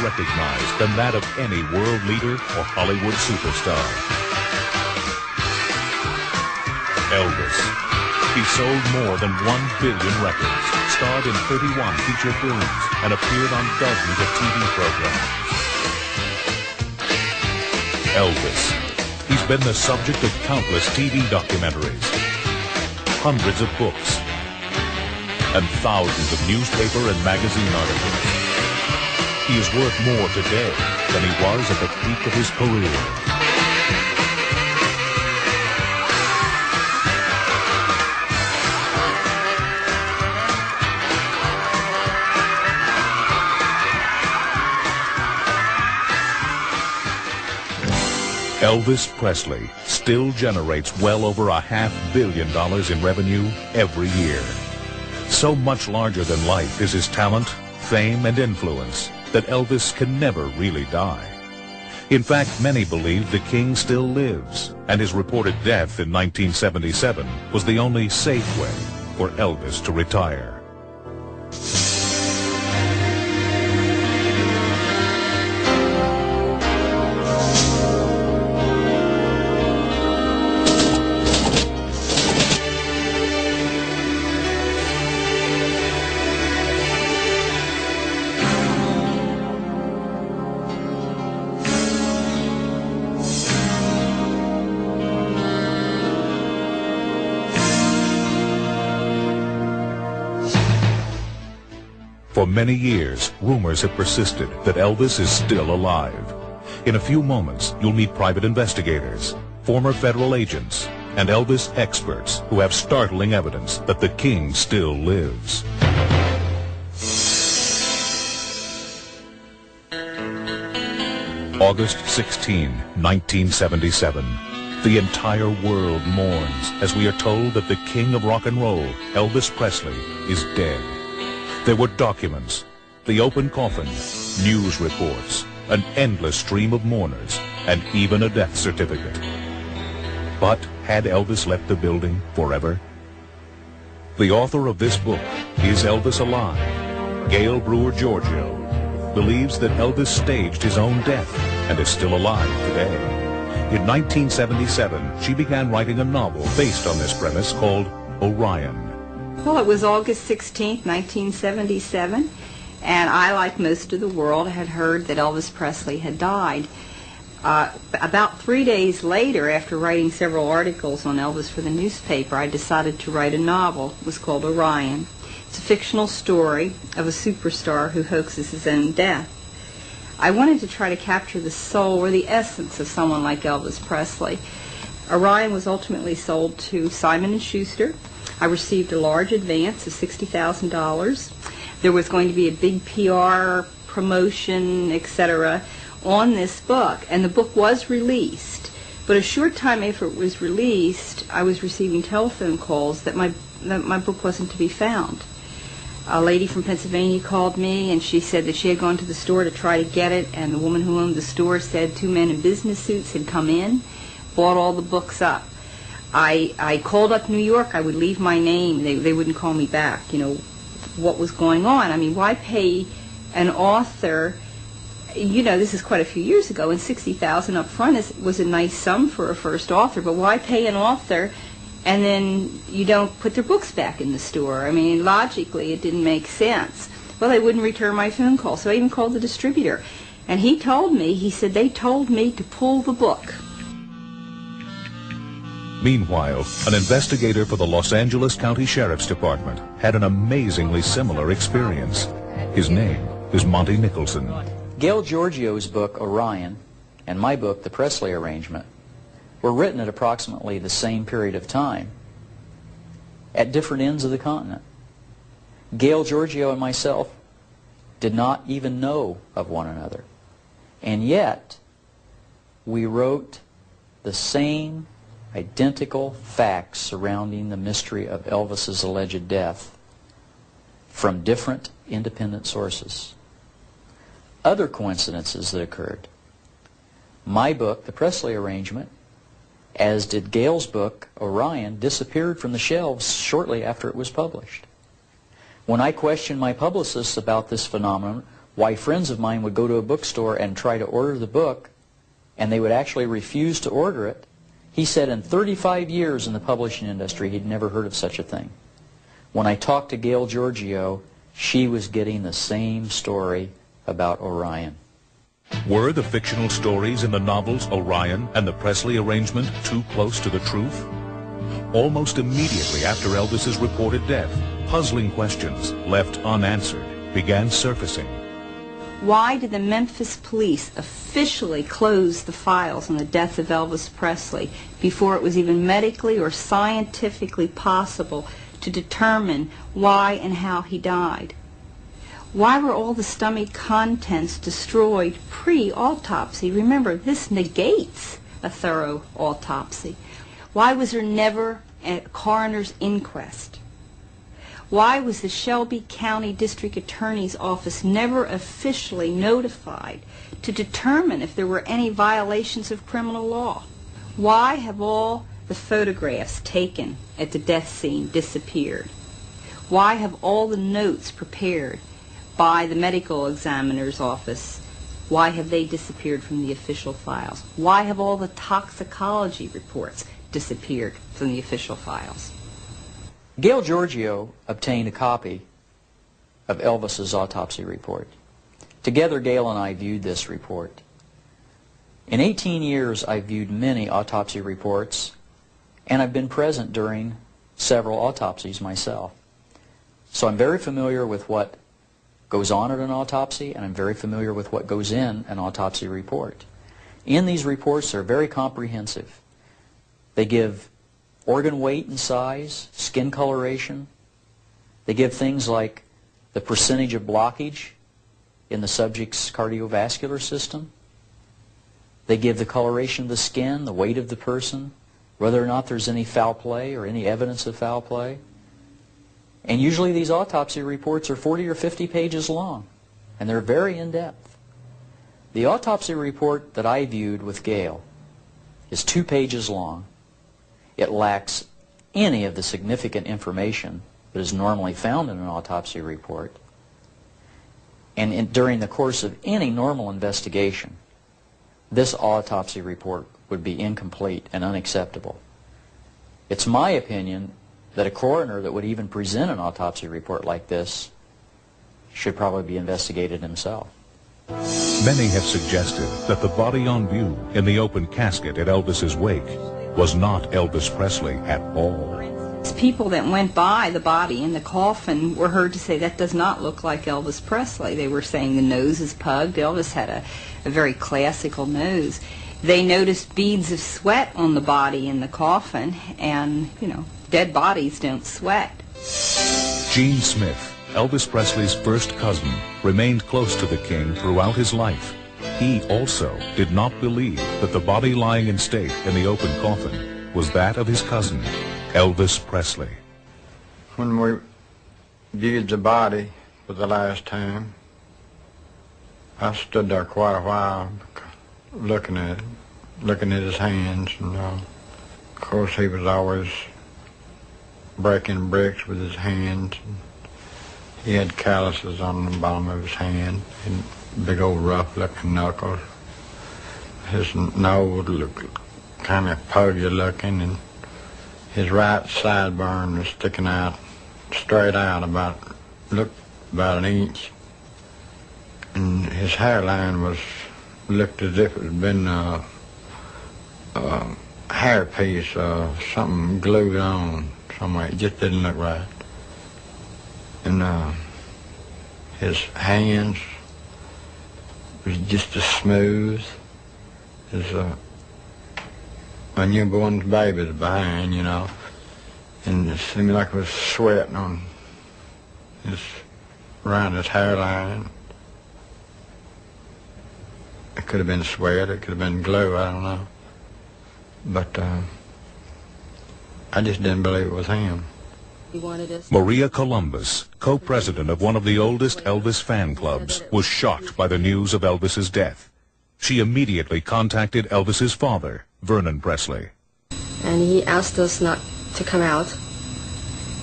recognized than that of any world leader or Hollywood superstar. Elvis. He sold more than 1 billion records, starred in 31 feature films, and appeared on dozens of TV programs. Elvis. He's been the subject of countless TV documentaries, hundreds of books, and thousands of newspaper and magazine articles. He is worth more today than he was at the peak of his career. Elvis Presley still generates well over $500 million in revenue every year. So much larger than life is his talent, fame, and influence that Elvis can never really die. In fact, many believe the king still lives, and his reported death in 1977 was the only safe way for Elvis to retire. For many years, rumors have persisted that Elvis is still alive. In a few moments, you'll meet private investigators, former federal agents, and Elvis experts who have startling evidence that the king still lives. August 16, 1977. The entire world mourns as we are told that the king of rock and roll, Elvis Presley, is dead. There were documents, the open coffin, news reports, an endless stream of mourners, and even a death certificate. But had Elvis left the building forever? The author of this book, Is Elvis Alive? Gail Brewer Giorgio believes that Elvis staged his own death and is still alive today. In 1977, she began writing a novel based on this premise called Orion. Well, it was August 16, 1977, and I, like most of the world, had heard that Elvis Presley had died. About 3 days later, after writing several articles on Elvis for the newspaper, I decided to write a novel. It was called Orion. It's a fictional story of a superstar who hoaxes his own death. I wanted to try to capture the soul or the essence of someone like Elvis Presley. Orion was ultimately sold to Simon & Schuster. I received a large advance of $60,000. There was going to be a big PR promotion, etc., on this book, and the book was released. But a short time after it was released, I was receiving telephone calls that my book wasn't to be found. A lady from Pennsylvania called me, and she said that she had gone to the store to try to get it, and the woman who owned the store said 2 men in business suits had come in, bought all the books up. I called up New York. I would leave my name. They wouldn't call me back. You know, what was going on? I mean, why pay an author? You know, this is quite a few years ago, and $60,000 up front was a nice sum for a first author, but why pay an author and then you don't put their books back in the store? I mean, logically, it didn't make sense. Well, they wouldn't return my phone call, so I even called the distributor. And he said, they told me to pull the book. Meanwhile, an investigator for the Los Angeles County Sheriff's Department had an amazingly similar experience. His name is Monty Nicholson. Gail Giorgio's book, Orion, and my book, The Presley Arrangement, were written at approximately the same period of time, at different ends of the continent. Gail Giorgio and myself did not even know of one another. And yet, we wrote the same identical facts surrounding the mystery of Elvis's alleged death from different independent sources. Other coincidences that occurred. My book, The Presley Arrangement, as did Gail's book, Orion, disappeared from the shelves shortly after it was published. When I questioned my publicists about this phenomenon, why friends of mine would go to a bookstore and try to order the book, and they would actually refuse to order it. He said in 35 years in the publishing industry, he'd never heard of such a thing. When I talked to Gail Giorgio, she was getting the same story about Orion. Were the fictional stories in the novels Orion and the Presley arrangement too close to the truth? Almost immediately after Elvis's reported death, puzzling questions left unanswered began surfacing. Why did the Memphis police officially close the files on the death of Elvis Presley before it was even medically or scientifically possible to determine why and how he died? Why were all the stomach contents destroyed pre-autopsy? Remember, this negates a thorough autopsy. Why was there never a coroner's inquest? Why was the Shelby County District Attorney's Office never officially notified to determine if there were any violations of criminal law? Why have all the photographs taken at the death scene disappeared? Why have all the notes prepared by the medical examiner's office, why have they disappeared from the official files? Why have all the toxicology reports disappeared from the official files? Gail Giorgio obtained a copy of Elvis's autopsy report. Together, Gail and I viewed this report. In 18 years, I've viewed many autopsy reports, and I've been present during several autopsies myself. So I'm very familiar with what goes on at an autopsy, and I'm very familiar with what goes in an autopsy report. In these reports, they're very comprehensive. They give organ weight and size, skin coloration. They give things like the percentage of blockage in the subject's cardiovascular system. They give the coloration of the skin, the weight of the person, whether or not there's any foul play or any evidence of foul play. And usually these autopsy reports are 40 or 50 pages long, and they're very in-depth. The autopsy report that I viewed with Gail is 2 pages long. It lacks any of the significant information that is normally found in an autopsy report. And during the course of any normal investigation, this autopsy report would be incomplete and unacceptable. It's my opinion that a coroner that would even present an autopsy report like this should probably be investigated himself. Many have suggested that the body on view in the open casket at Elvis's wake was not Elvis Presley at all. People that went by the body in the coffin were heard to say that does not look like Elvis Presley. They were saying the nose is pugged. Elvis had a very classical nose. They noticed beads of sweat on the body in the coffin, and, you know, dead bodies don't sweat. Gene Smith, Elvis Presley's first cousin, remained close to the king throughout his life. He also did not believe that the body lying in state in the open coffin was that of his cousin, Elvis Presley. When we viewed the body for the last time, I stood there quite a while looking at his hands, and of course he was always breaking bricks with his hands. He had calluses on the bottom of his hand and big old rough looking knuckles. His nose looked kind of puggy looking, and his right sideburn was sticking out straight out looked about an inch. And his hairline looked as if it had been a hairpiece or something glued on somewhere. It just didn't look right. And his hands was just as smooth as a newborn's baby's behind, you know. And it seemed like it was sweating on around his hairline. It could have been sweat, it could have been glue, I don't know. But I just didn't believe it was him. Maria Columbus, co-president of one of the oldest Elvis fan clubs, was shocked by the news of Elvis's death. She immediately contacted Elvis's father, Vernon Presley. And he asked us not to come out,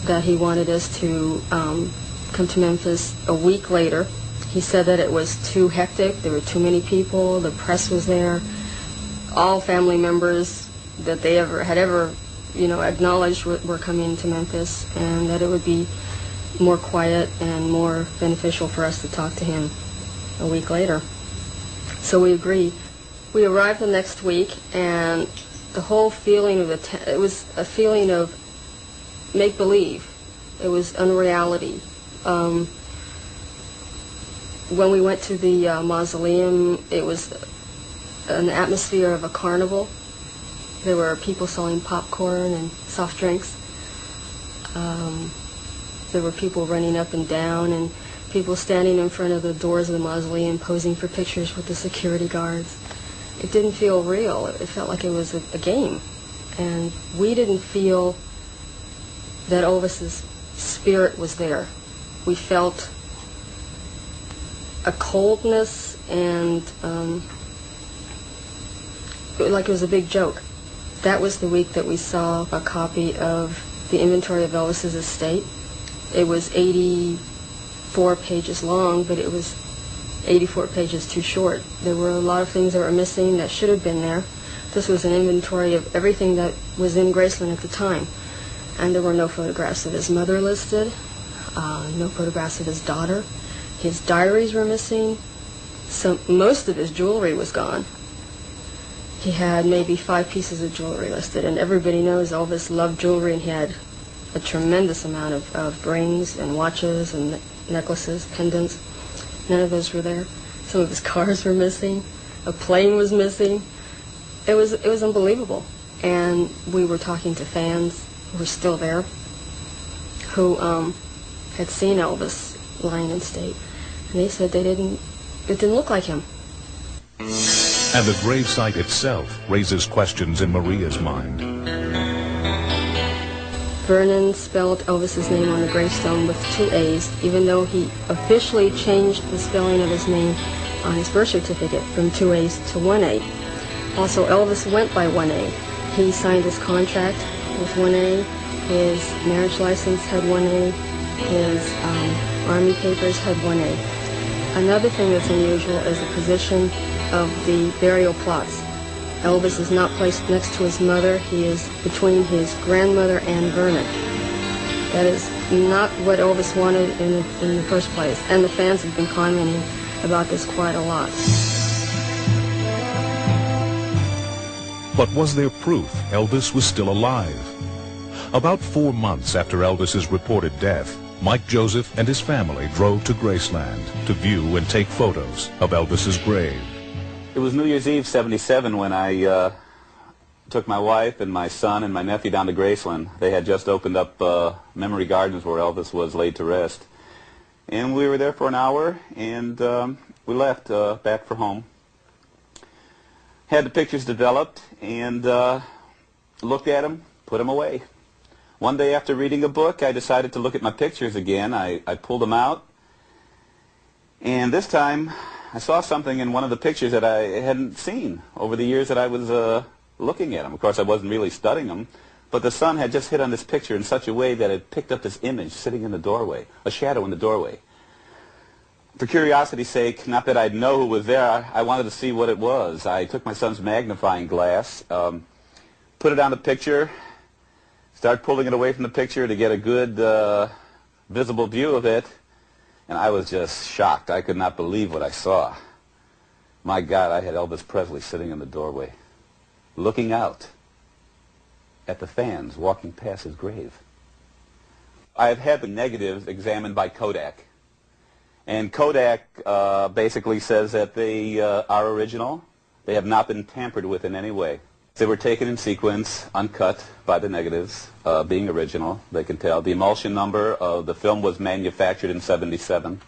that he wanted us to come to Memphis a week later. He said that it was too hectic, there were too many people, the press was there, all family members that they had ever acknowledged were coming to Memphis, and that it would be more quiet and more beneficial for us to talk to him a week later. So we agreed. We arrived the next week, and the whole feeling of it was a feeling of make-believe. It was unreality. When we went to the mausoleum, it was an atmosphere of a carnival. There were people selling popcorn and soft drinks. There were people running up and down, and people standing in front of the doors of the mausoleum posing for pictures with the security guards. It didn't feel real. It felt like it was a game. And we didn't feel that Elvis's spirit was there. We felt a coldness and like it was a big joke. That was the week that we saw a copy of the inventory of Elvis's estate. It was 84 pages long, but it was 84 pages too short. There were a lot of things that were missing that should have been there. This was an inventory of everything that was in Graceland at the time. And there were no photographs of his mother listed, no photographs of his daughter. His diaries were missing. Most of his jewelry was gone. He had maybe 5 pieces of jewelry listed, and everybody knows Elvis loved jewelry, and he had a tremendous amount of rings and watches and necklaces, pendants. None of those were there. Some of his cars were missing. A plane was missing. It was unbelievable. And we were talking to fans who were still there, who had seen Elvis lying in state, and they said it didn't look like him. And the gravesite itself raises questions in Maria's mind. Vernon spelled Elvis's name on the gravestone with 2 A's, even though he officially changed the spelling of his name on his birth certificate from 2 A's to 1 A. Also, Elvis went by 1 A. He signed his contract with 1 A. His marriage license had 1 A. His army papers had 1 A. Another thing that's unusual is the position of the burial plots. Elvis is not placed next to his mother. He is between his grandmother and Vernon. That is not what Elvis wanted in the first place, and the fans have been commenting about this quite a lot. But was there proof Elvis was still alive? About 4 months after Elvis's reported death, Mike Joseph and his family drove to Graceland to view and take photos of Elvis's grave. It was New Year's Eve '77 when I took my wife and my son and my nephew down to Graceland. They had just opened up Memory Gardens where Elvis was laid to rest. And we were there for an hour, and we left back for home. Had the pictures developed and looked at them, put them away. One day after reading a book, I decided to look at my pictures again. I pulled them out, and this time I saw something in one of the pictures that I hadn't seen over the years that I was looking at them. Of course, I wasn't really studying them, but the sun had just hit on this picture in such a way that it picked up this image sitting in the doorway, a shadow in the doorway. For curiosity's sake, not that I'd know who was there, I wanted to see what it was. I took my son's magnifying glass, put it on the picture, started pulling it away from the picture to get a good visible view of it, and I was just shocked. I could not believe what I saw. My God, I had Elvis Presley sitting in the doorway, looking out at the fans walking past his grave. I've had the negatives examined by Kodak. And Kodak basically says that they are original. They have not been tampered with in any way. They were taken in sequence, uncut by the negatives, being original. They can tell. The emulsion number of the film was manufactured in '77.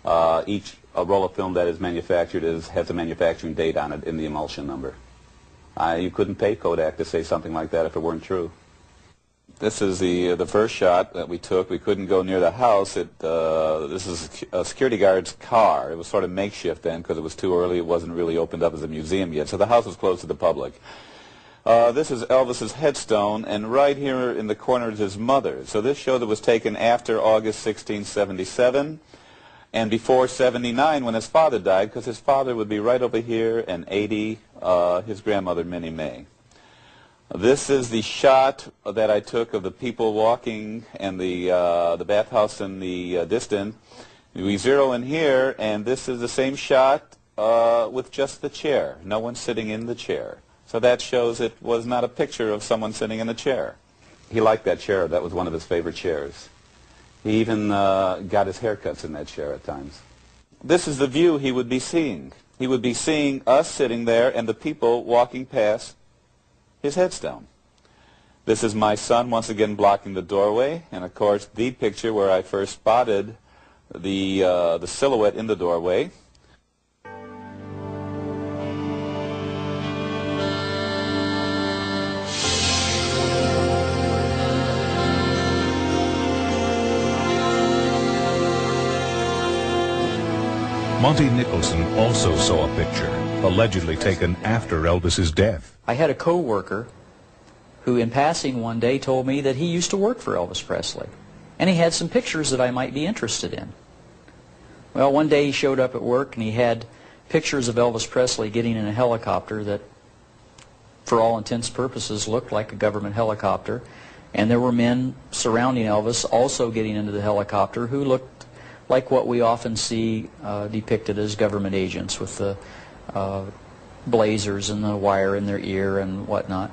Each roll of film that is manufactured has a manufacturing date on it in the emulsion number. You couldn't pay Kodak to say something like that if it weren't true. This is the first shot that we took. We couldn't go near the house. This is a security guard's car. It was sort of makeshift then because it was too early. It wasn't really opened up as a museum yet. So the house was closed to the public. This is Elvis's headstone, and right here in the corner is his mother. So this showed it was taken after August 1677. and before 79 when his father died, because his father would be right over here, and 80, his grandmother, Minnie Mae. This is the shot that I took of the people walking and the bathhouse in the distance. We zero in here, and this is the same shot with just the chair. No one sitting in the chair. So that shows it was not a picture of someone sitting in the chair. He liked that chair. That was one of his favorite chairs. He even got his haircuts in that chair at times. This is the view he would be seeing. He would be seeing us sitting there and the people walking past his headstone. This is my son once again blocking the doorway, and of course the picture where I first spotted the silhouette in the doorway. Monty Nicholson also saw a picture, allegedly taken after Elvis's death. I had a co-worker who in passing one day told me that he used to work for Elvis Presley, and he had some pictures that I might be interested in. Well, one day he showed up at work and he had pictures of Elvis Presley getting in a helicopter that, for all intents and purposes, looked like a government helicopter, and there were men surrounding Elvis also getting into the helicopter who looked like what we often see depicted as government agents with the blazers and the wire in their ear and whatnot.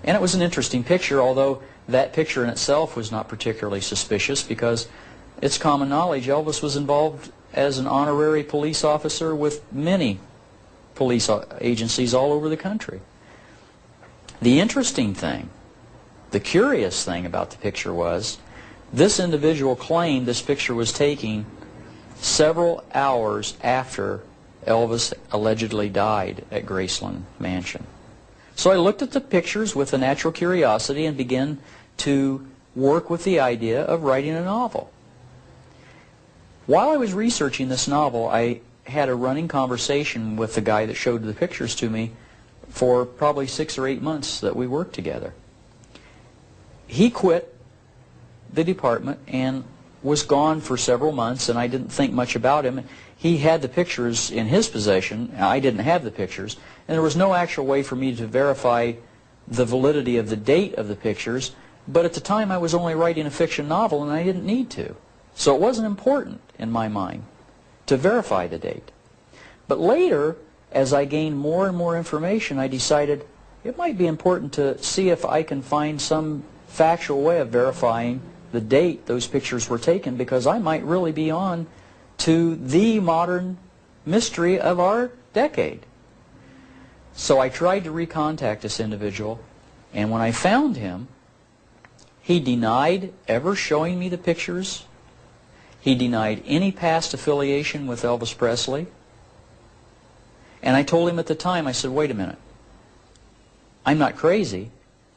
And it was an interesting picture, although that picture in itself was not particularly suspicious because it's common knowledge Elvis was involved as an honorary police officer with many police agencies all over the country. The interesting thing, the curious thing about the picture was this individual claimed this picture was taken several hours after Elvis allegedly died at Graceland Mansion. So I looked at the pictures with a natural curiosity and began to work with the idea of writing a novel. While I was researching this novel, I had a running conversation with the guy that showed the pictures to me for probably 6 or 8 months that we worked together. He quit the department and was gone for several months, and I didn't think much about him. He had the pictures in his possession, and I didn't have the pictures, and there was no actual way for me to verify the validity of the date of the pictures, but at the time I was only writing a fiction novel and I didn't need to. So it wasn't important in my mind to verify the date. But later, as I gained more and more information, I decided it might be important to see if I can find some factual way of verifying the date those pictures were taken, because I might really be on to the modern mystery of our decade. So I tried to recontact this individual, and when I found him, he denied ever showing me the pictures. He denied any past affiliation with Elvis Presley. And I told him at the time, I said, wait a minute, I'm not crazy.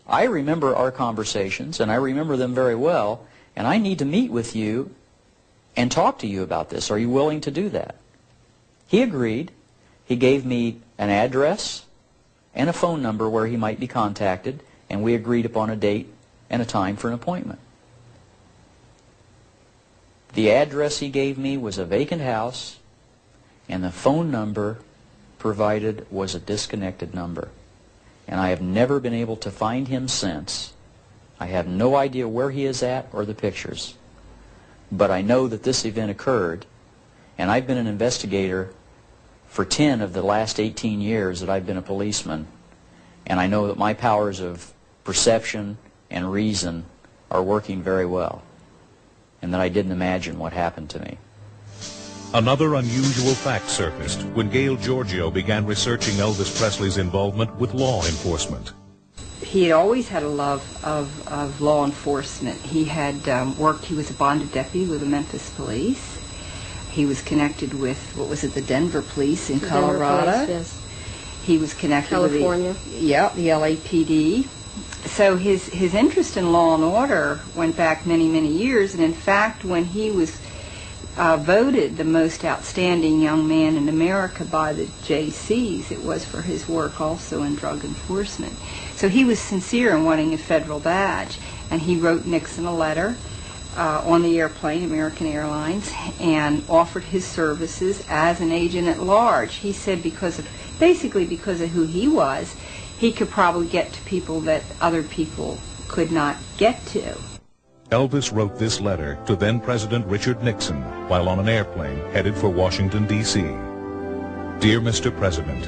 I remember our conversations, and I remember them very well, and I need to meet with you and talk to you about this. Are you willing to do that? He agreed. He gave me an address and a phone number where he might be contacted, and we agreed upon a date and a time for an appointment. The address he gave me was a vacant house, and the phone number provided was a disconnected number. And I have never been able to find him since. I have no idea where he is at or the pictures. But I know that this event occurred, and I've been an investigator for 10 of the last 18 years that I've been a policeman, and I know that my powers of perception and reason are working very well, and that I didn't imagine what happened to me. Another unusual fact surfaced when Gail Giorgio began researching Elvis Presley's involvement with law enforcement. He had always had a love of law enforcement. He had he was a bonded deputy with the Memphis Police. He was connected with, what was it, the Denver Police in Colorado. Denver Police, yes. He was connected California. with the LAPD. So his interest in law and order went back many, many years, and in fact, when he was voted the most outstanding young man in America by the JCs, it was for his work also in drug enforcement. So he was sincere in wanting a federal badge, and he wrote Nixon a letter on the airplane, American Airlines, and offered his services as an agent at large. He said basically because of who he was, he could probably get to people that other people could not get to. Elvis wrote this letter to then-President Richard Nixon while on an airplane headed for Washington, D.C. Dear Mr. President,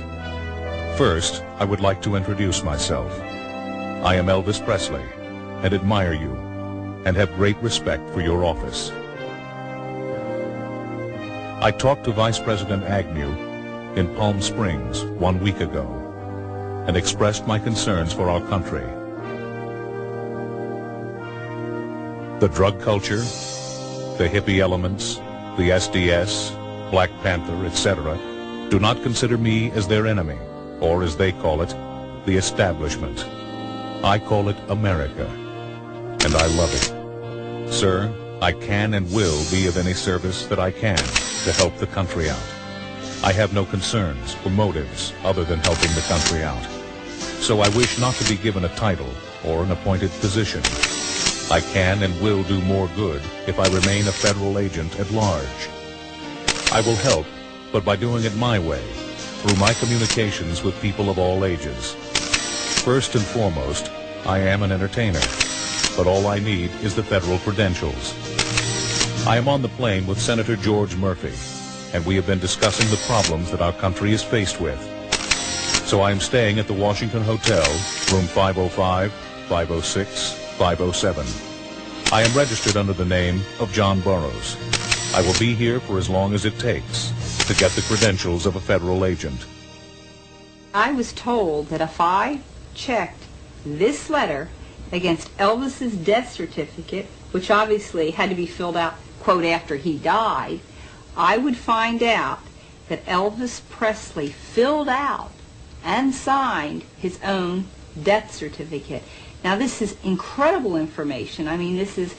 first, I would like to introduce myself. I am Elvis Presley and admire you and have great respect for your office. I talked to Vice President Agnew in Palm Springs 1 week ago and expressed my concerns for our country. The drug culture, the hippie elements, the SDS, Black Panther, etc., do not consider me as their enemy, or as they call it, the establishment. I call it America, and I love it. Sir, I can and will be of any service that I can to help the country out. I have no concerns or motives other than helping the country out. So I wish not to be given a title or an appointed position. I can and will do more good if I remain a federal agent at large. I will help, but by doing it my way, through my communications with people of all ages. First and foremost, I am an entertainer, but all I need is the federal credentials. I am on the plane with Senator George Murphy, and we have been discussing the problems that our country is faced with. So I am staying at the Washington Hotel, room 505, 506, 507. I am registered under the name of John Burroughs. I will be here for as long as it takes to get the credentials of a federal agent. I was told that if I checked this letter against Elvis's death certificate, which obviously had to be filled out, quote, after he died, I would find out that Elvis Presley filled out and signed his own death certificate. Now, this is incredible information. I mean, this is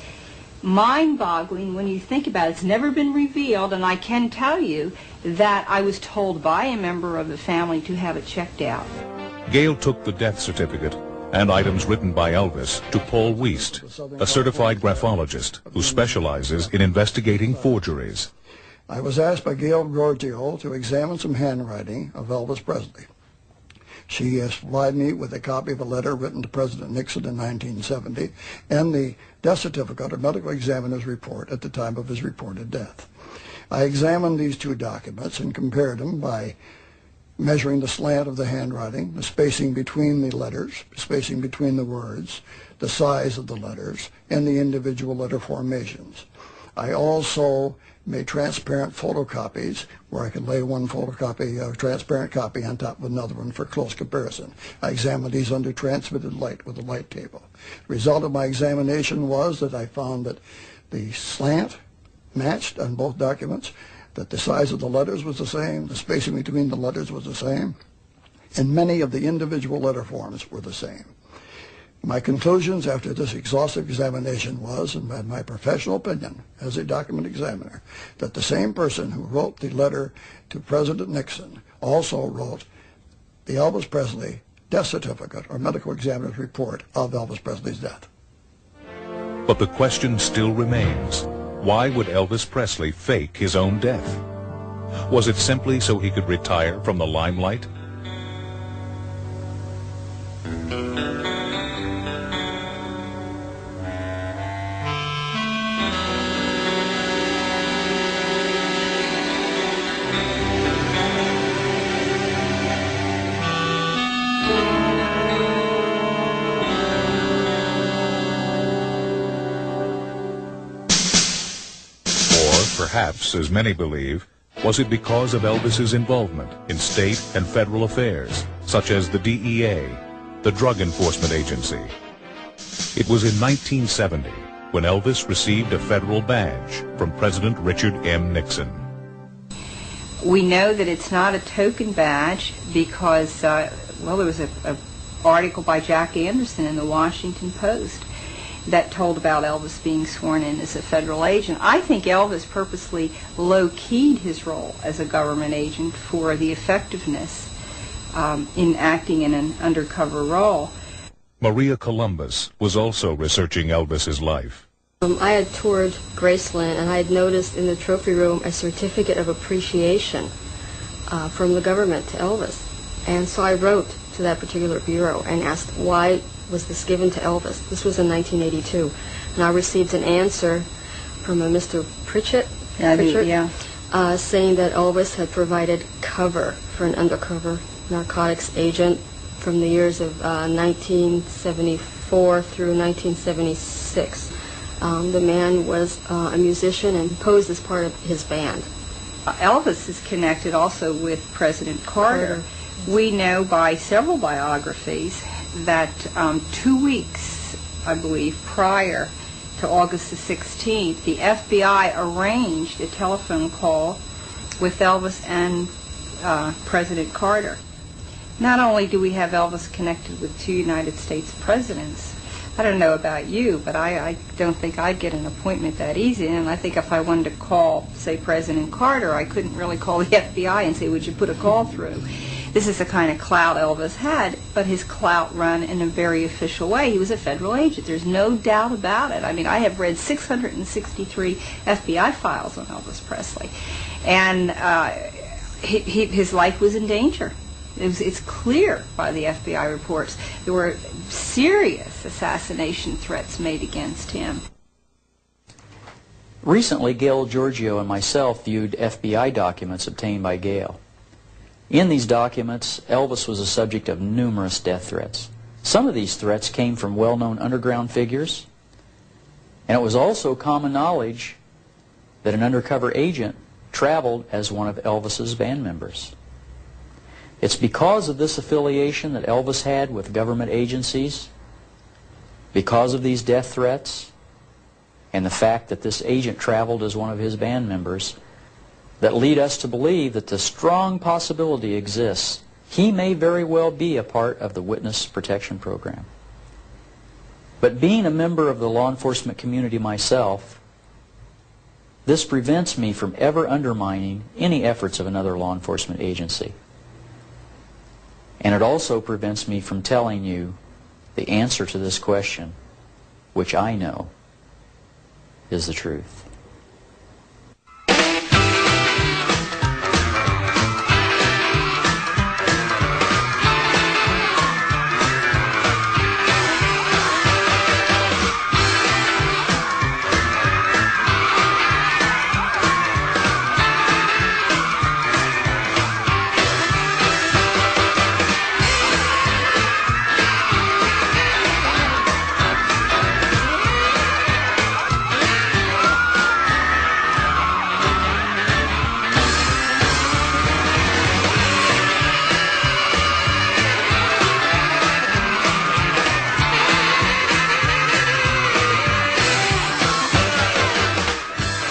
mind-boggling when you think about it. It's never been revealed, and I can tell you that I was told by a member of the family to have it checked out. Gail took the death certificate and items written by Elvis to Paul Wiest, a certified graphologist who specializes in investigating forgeries. I was asked by Gail Giorgio to examine some handwriting of Elvis Presley. She has supplied me with a copy of a letter written to President Nixon in 1970 and the death certificate or medical examiner's report at the time of his reported death. I examined these two documents and compared them by measuring the slant of the handwriting, the spacing between the letters, spacing between the words, the size of the letters, and the individual letter formations. I also made transparent photocopies where I could lay one photocopy, a transparent copy on top of another one for close comparison. I examined these under transmitted light with a light table. The result of my examination was that I found that the slant matched on both documents, that the size of the letters was the same, the spacing between the letters was the same, and many of the individual letter forms were the same. My conclusions after this exhaustive examination was, in my professional opinion as a document examiner, that the same person who wrote the letter to President Nixon also wrote the Elvis Presley death certificate or medical examiner's report of Elvis Presley's death. But the question still remains, why would Elvis Presley fake his own death? Was it simply so he could retire from the limelight? Perhaps, as many believe, was it because of Elvis's involvement in state and federal affairs, such as the DEA, the Drug Enforcement Agency. It was in 1970 when Elvis received a federal badge from President Richard M. Nixon. We know that it's not a token badge because, well, there was an article by Jack Anderson in the Washington Post that told about Elvis being sworn in as a federal agent. I think Elvis purposely low-keyed his role as a government agent for the effectiveness in acting in an undercover role. Maria Columbus was also researching Elvis's life. I had toured Graceland, and I had noticed in the trophy room a certificate of appreciation from the government to Elvis. And so I wrote to that particular bureau and asked, why was this given to Elvis? This was in 1982. And I received an answer from a Mr. Pritchett, saying that Elvis had provided cover for an undercover narcotics agent from the years of 1974 through 1976. The man was a musician and posed as part of his band. Elvis is connected also with President Carter. We know by several biographies that 2 weeks, I believe, prior to August the 16th, the FBI arranged a telephone call with Elvis and President Carter. Not only do we have Elvis connected with 2 United States presidents, I don't know about you, but I don't think I'd get an appointment that easy. And I think if I wanted to call, say, President Carter, I couldn't really call the FBI and say, would you put a call through? This is the kind of clout Elvis had, but his clout run in a very official way. He was a federal agent. There's no doubt about it. I mean, I have read 663 FBI files on Elvis Presley. And his life was in danger. It's clear by the FBI reports. There were serious assassination threats made against him. Recently, Gail Giorgio and myself viewed FBI documents obtained by Gail. In these documents, Elvis was the subject of numerous death threats. Some of these threats came from well-known underground figures, and it was also common knowledge that an undercover agent traveled as one of Elvis's band members. It's because of this affiliation that Elvis had with government agencies, because of these death threats, and the fact that this agent traveled as one of his band members, that lead us to believe that the strong possibility exists he may very well be a part of the witness protection program. But being a member of the law enforcement community myself, this prevents me from ever undermining any efforts of another law enforcement agency. And it also prevents me from telling you the answer to this question, which I know is the truth.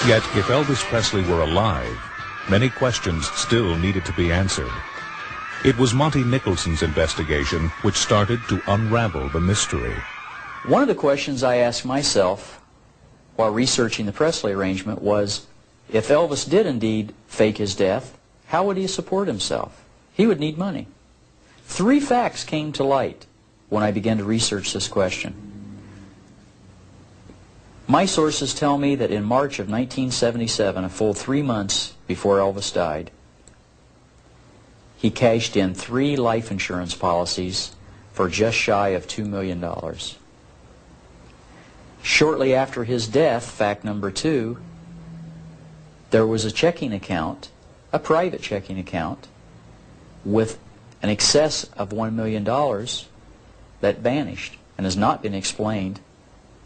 Yet, if Elvis Presley were alive, many questions still needed to be answered. It was Monty Nicholson's investigation which started to unravel the mystery. One of the questions I asked myself while researching the Presley arrangement was, if Elvis did indeed fake his death, how would he support himself? He would need money. 3 facts came to light when I began to research this question. My sources tell me that in March of 1977, a full 3 months before Elvis died, he cashed in 3 life insurance policies for just shy of $2 million. Shortly after his death, fact number 2, there was a checking account, a private checking account, with an excess of $1 million that vanished and has not been explained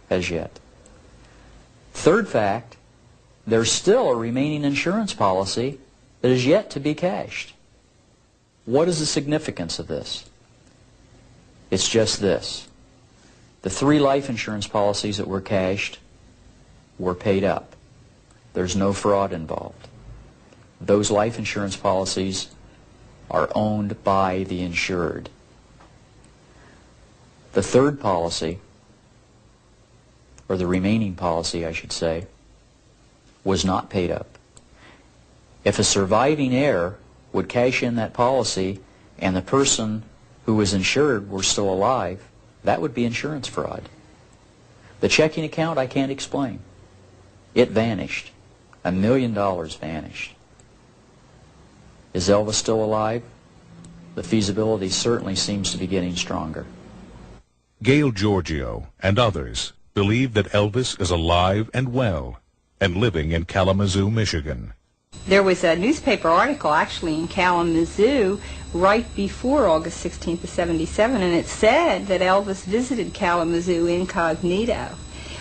as yet. Third fact, there's still a remaining insurance policy that is yet to be cashed. What is the significance of this? It's just this. The 3 life insurance policies that were cashed were paid up. There's no fraud involved. Those life insurance policies are owned by the insured. The third policy, or the remaining policy, I should say, was not paid up. If a surviving heir would cash in that policy and the person who was insured were still alive, that would be insurance fraud. The checking account I can't explain. It vanished. $1 million vanished. Is Elvis still alive? The feasibility certainly seems to be getting stronger. Gail Giorgio and others believe that Elvis is alive and well and living in Kalamazoo, Michigan. There was a newspaper article actually in Kalamazoo right before August 16th of 77, and it said that Elvis visited Kalamazoo incognito.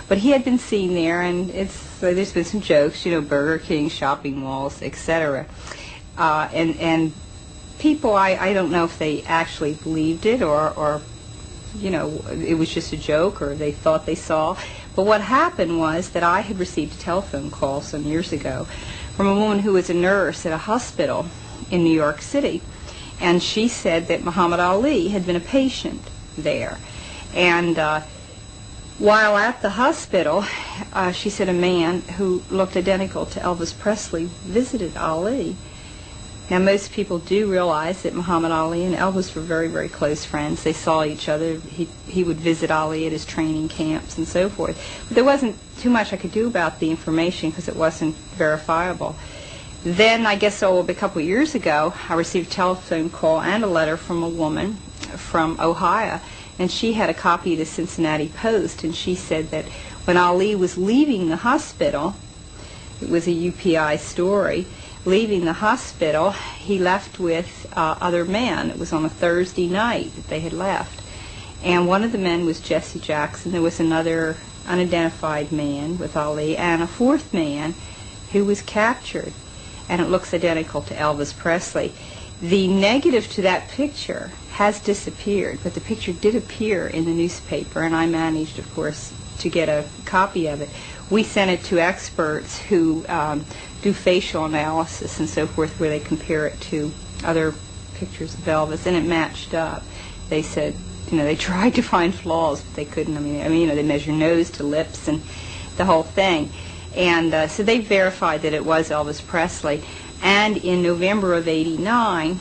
But he had been seen there, and there's been some jokes, you know, Burger King, shopping malls, etc. And people, I don't know if they actually believed it or, you know, it was just a joke or they thought they saw. But what happened was that I had received a telephone call some years ago from a woman who was a nurse at a hospital in New York City. And she said that Muhammad Ali had been a patient there. And while at the hospital, she said a man who looked identical to Elvis Presley visited Ali. Now, most people do realize that Muhammad Ali and Elvis were very, very close friends. They saw each other. He would visit Ali at his training camps and so forth. But there wasn't too much I could do about the information because it wasn't verifiable. Then, I guess, a couple of years ago, I received a telephone call and a letter from a woman from Ohio, and she had a copy of the Cincinnati Post, and she said that when Ali was leaving the hospital, it was a UPI story, leaving the hospital, he left with other men. It was on a Thursday night that they had left. And one of the men was Jesse Jackson. There was another unidentified man with Ali, and a fourth man who was captured. And it looks identical to Elvis Presley. The negative to that picture has disappeared, but the picture did appear in the newspaper, and I managed, of course, to get a copy of it. We sent it to experts who do facial analysis and so forth, where they compare it to other pictures of Elvis, and it matched up. They said, you know, they tried to find flaws, but they couldn't. I mean, you know, they measure nose to lips and the whole thing. And so they verified that it was Elvis Presley. And in November of '89,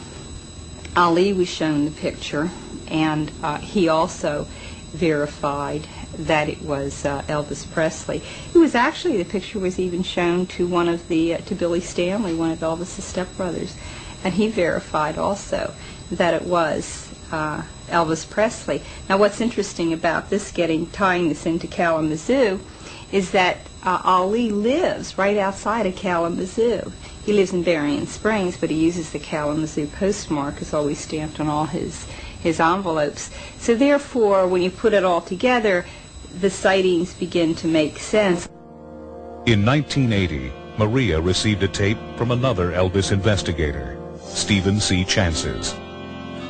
Ali was shown the picture, and he also verified that it was Elvis Presley. It was actually, the picture was even shown to to Billy Stanley, one of Elvis's stepbrothers, and he verified also that it was Elvis Presley. Now, what's interesting about this, tying this into Kalamazoo, is that Ali lives right outside of Kalamazoo. He lives in Berrien Springs, but he uses the Kalamazoo postmark. It's always stamped on all his envelopes. So therefore, when you put it all together, the sightings begin to make sense. In 1980, Maria received a tape from another Elvis investigator, Stephen C. Chances.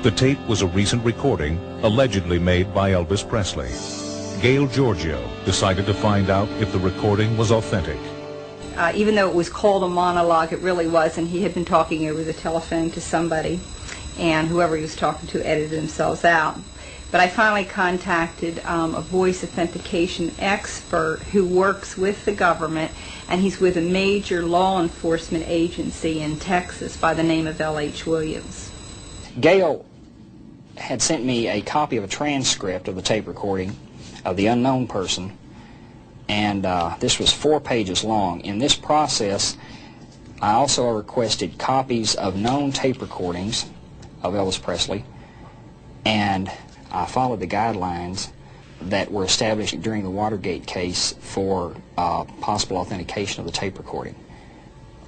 The tape was a recent recording allegedly made by Elvis Presley. Gail Giorgio decided to find out if the recording was authentic. Even though it was called a monologue, it really wasn't. He had been talking over the telephone to somebody, and whoever he was talking to edited themselves out. But I finally contacted a voice authentication expert who works with the government, and he's with a major law enforcement agency in Texas by the name of L.H. Williams. Gail had sent me a copy of a transcript of the tape recording of the unknown person, and this was 4 pages long. In this process, I also requested copies of known tape recordings of Elvis Presley, and I followed the guidelines that were established during the Watergate case for possible authentication of the tape recording.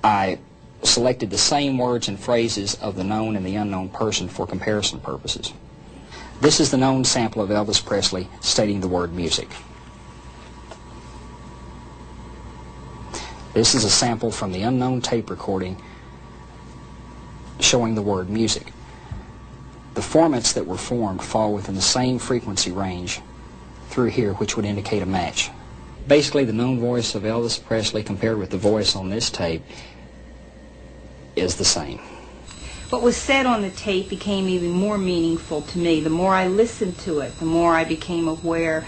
I selected the same words and phrases of the known and the unknown person for comparison purposes. This is the known sample of Elvis Presley stating the word music. This is a sample from the unknown tape recording showing the word music. The formats that were formed fall within the same frequency range through here, which would indicate a match. Basically, the known voice of Elvis Presley compared with the voice on this tape is the same. What was said on the tape became even more meaningful to me. The more I listened to it, the more I became aware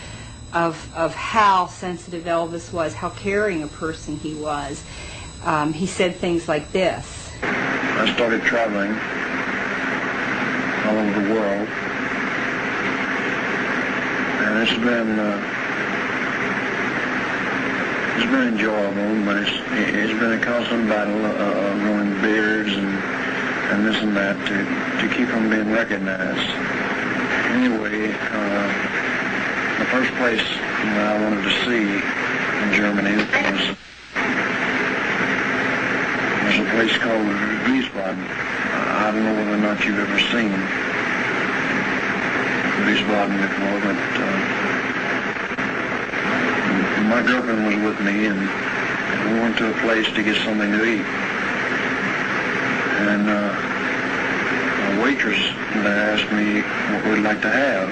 of how sensitive Elvis was, how caring a person he was. He said things like this. I started traveling all over the world, and it's been It's been enjoyable, but it's been a constant battle growing beards and this and that to keep from being recognized. Anyway, the first place that I wanted to see in Germany was a place called Wiesbaden. I don't know whether or not you've ever seen Wiesbaden before, but my girlfriend was with me, and we went to a place to get something to eat. And a waitress there asked me what we'd like to have.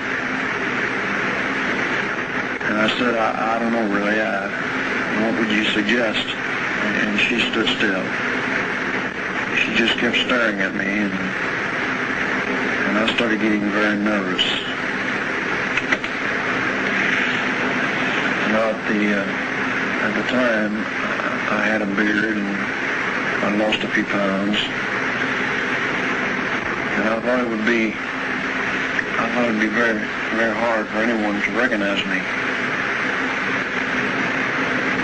And I said, I don't know really. What would you suggest? And she stood still. She just kept staring at me, and I started getting very nervous. At the time, I had a beard and I lost a few pounds. And I thought it would be very, very hard for anyone to recognize me.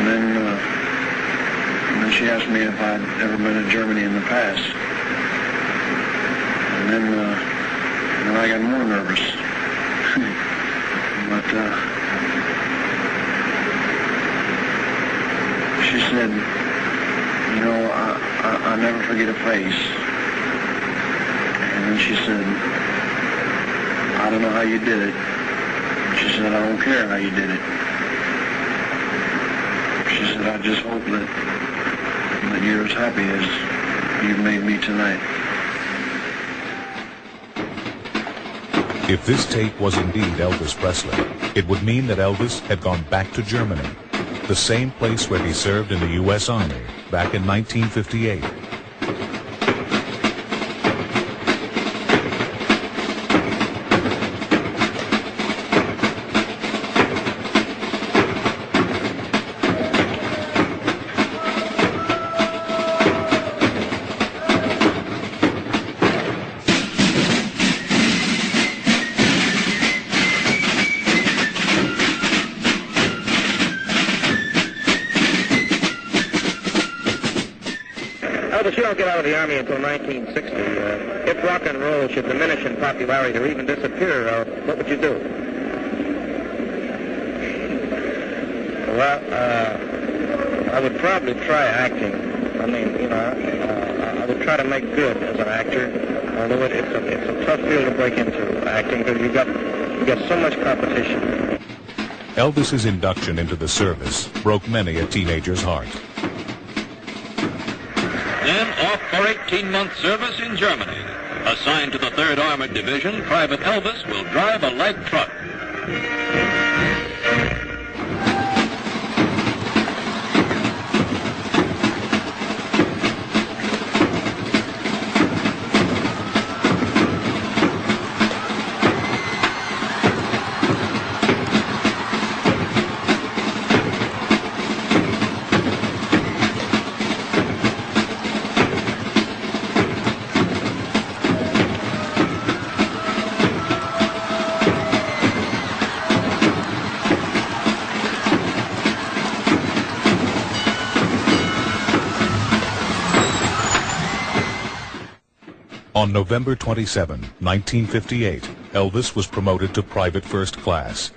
And then she asked me if I'd ever been to Germany in the past. And then I got more nervous. But she said, you know, I never forget a face. And then she said, I don't know how you did it. She said, I don't care how you did it. She said, I just hope that you're as happy as you've made me tonight. If this tape was indeed Elvis Presley, it would mean that Elvis had gone back to Germany, the same place where he served in the U.S. Army back in 1958. Elvis, you don't get out of the Army until 1960. If rock and roll should diminish in popularity or even disappear, what would you do? Well, I would probably try acting. I mean, you know, I would try to make good as an actor, although it's a tough field to break into, acting, because you got so much competition. Elvis's induction into the service broke many a teenager's heart. Then off for 18-month service in Germany. Assigned to the 3rd Armored Division, Private Elvis will drive a light truck. On November 27, 1958, Elvis was promoted to private first class.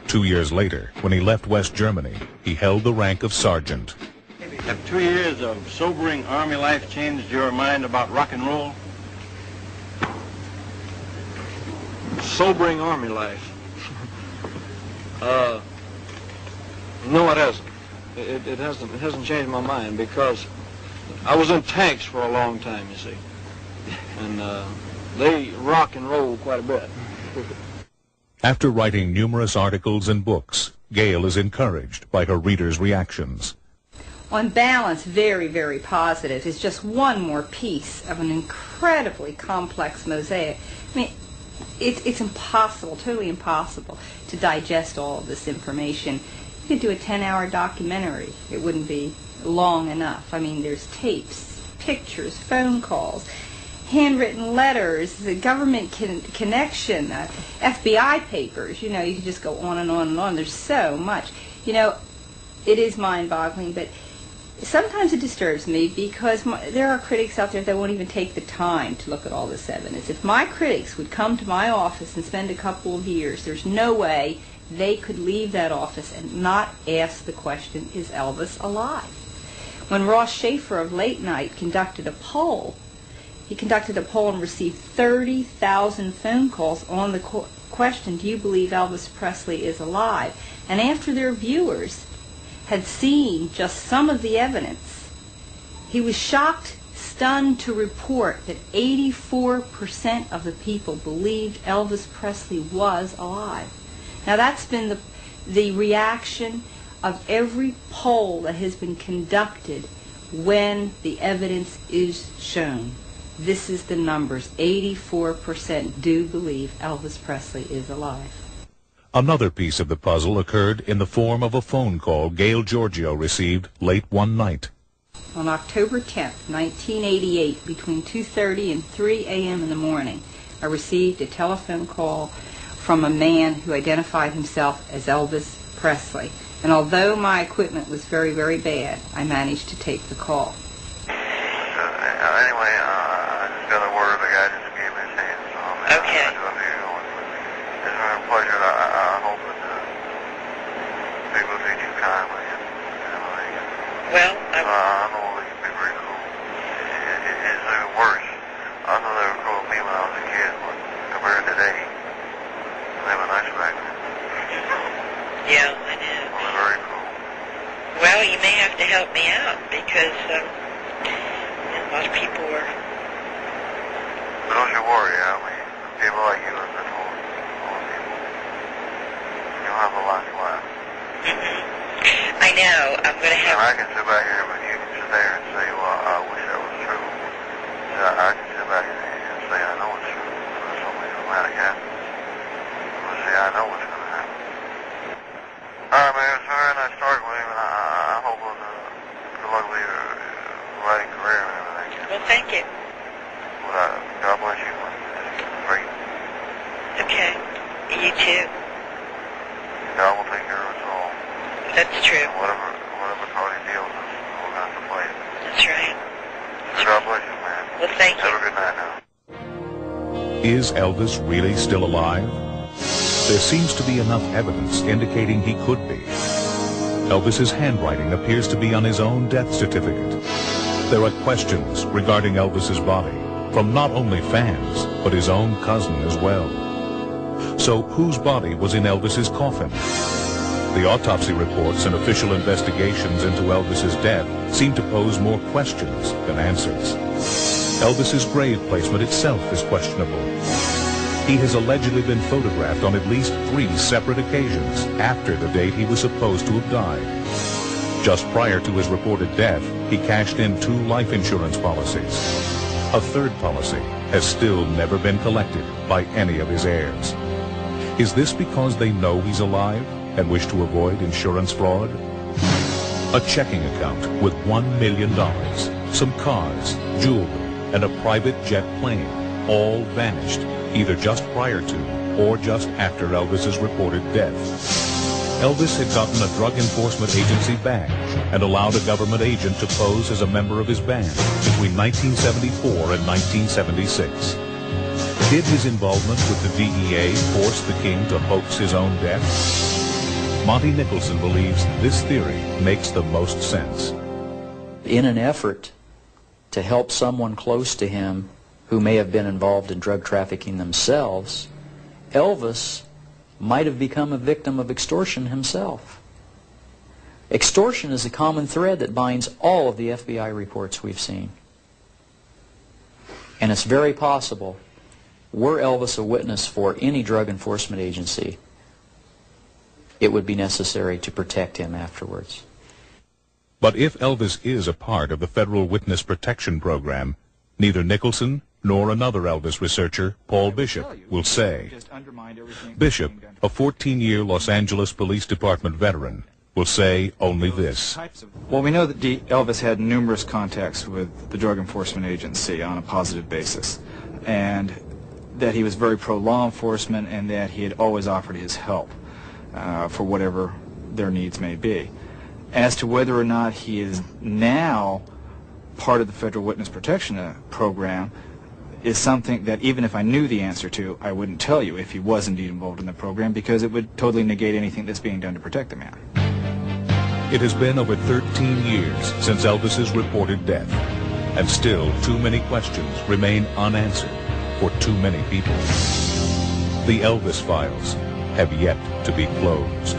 2 years later, when he left West Germany, he held the rank of sergeant. Have 2 years of sobering Army life changed your mind about rock and roll? Sobering Army life? No, it hasn't. It hasn't changed my mind, because I was in tanks for a long time, you see. And they rock and roll quite a bit. After writing numerous articles and books, Gail is encouraged by her readers' reactions. On balance, very, very positive. It's just one more piece of an incredibly complex mosaic. I mean, it's impossible, totally impossible, to digest all of this information. You could do a 10-hour documentary. It wouldn't be long enough. I mean, there's tapes, pictures, phone calls, handwritten letters, the government connection, FBI papers. You know, you could just go on and on and on. There's so much. You know, it is mind-boggling, but sometimes it disturbs me because there are critics out there that won't even take the time to look at all this evidence. If my critics would come to my office and spend a couple of years, there's no way they could leave that office and not ask the question, is Elvis alive? When Ross Schaefer of Late Night conducted a poll, he conducted a poll and received 30,000 phone calls on the question, do you believe Elvis Presley is alive? And after their viewers had seen just some of the evidence, he was shocked, stunned to report that 84% of the people believed Elvis Presley was alive. Now that's been the reaction of every poll that has been conducted when the evidence is shown. This is the numbers. 84% do believe Elvis Presley is alive. Another piece of the puzzle occurred in the form of a phone call Gail Giorgio received late one night. On October 10th, 1988, between 2:30 and 3 a.m. in the morning, I received a telephone call from a man who identified himself as Elvis Presley. And although my equipment was very, very bad, I managed to take the call. Anyway, I just got a word the guy just gave me his hand, so I do have to go with it. It's been a pleasure. I hope that people will treat you kindly and everything. Well, I know they can be very cruel. It's even worse. I know they were cruel to me when I was a kid, but compared to today, they were nice back then. Yeah, I know. Well, they're very cruel. Well, you may have to help me out because a lot of people were. But don't you worry, I mean, people like you and this whole people, you'll have a lot to laugh. I know. I'm going to have. And I can sit back here, but you can sit there and say, well, I wish that was true. So I can sit back and say, I know it's true. There's so many dramatic happens. But see, I know what's going to happen. All right, man, it's very nice talking with you, and I hope good luck with your writing career and everything. Well, thank you. Well, God bless you, man. It's great. Okay. You too. God will take care of us all. That's true. And whatever card he deals us, we're going to have to play it. That's right. God bless you, man. Well, thank you. Have a good night now. Is Elvis really still alive? There seems to be enough evidence indicating he could be. Elvis's handwriting appears to be on his own death certificate. There are questions regarding Elvis's body from not only fans, but his own cousin as well. So whose body was in Elvis's coffin? The autopsy reports and official investigations into Elvis's death seem to pose more questions than answers. Elvis's grave placement itself is questionable. He has allegedly been photographed on at least 3 separate occasions after the date he was supposed to have died. Just prior to his reported death, he cashed in 2 life insurance policies. A 3rd policy has still never been collected by any of his heirs. Is this because they know he's alive and wish to avoid insurance fraud? A checking account with $1 million, some cars, jewelry, and a private jet plane all vanished, either just prior to or just after Elvis's reported death. Elvis had gotten a drug enforcement agency badge and allowed a government agent to pose as a member of his band between 1974 and 1976. Did his involvement with the DEA force the king to hoax his own death? Monty Nicholson believes this theory makes the most sense. In an effort to help someone close to him who may have been involved in drug trafficking themselves, Elvis might have become a victim of extortion himself. Extortion is a common thread that binds all of the FBI reports we've seen. And it's very possible, were Elvis a witness for any drug enforcement agency, it would be necessary to protect him afterwards. But if Elvis is a part of the Federal Witness Protection Program, neither Nicholson nor another Elvis researcher, Paul Bishop, will say. Bishop, a 14-year Los Angeles Police Department veteran, will say only this. Well, we know that Elvis had numerous contacts with the Drug Enforcement Agency on a positive basis, and that he was very pro-law enforcement and that he had always offered his help for whatever their needs may be. As to whether or not he is now part of the Federal Witness Protection Program is something that even if I knew the answer to, I wouldn't tell you if he was indeed involved in the program, because it would totally negate anything that's being done to protect the man. It has been over 13 years since Elvis's reported death, and still too many questions remain unanswered for too many people. The Elvis files have yet to be closed.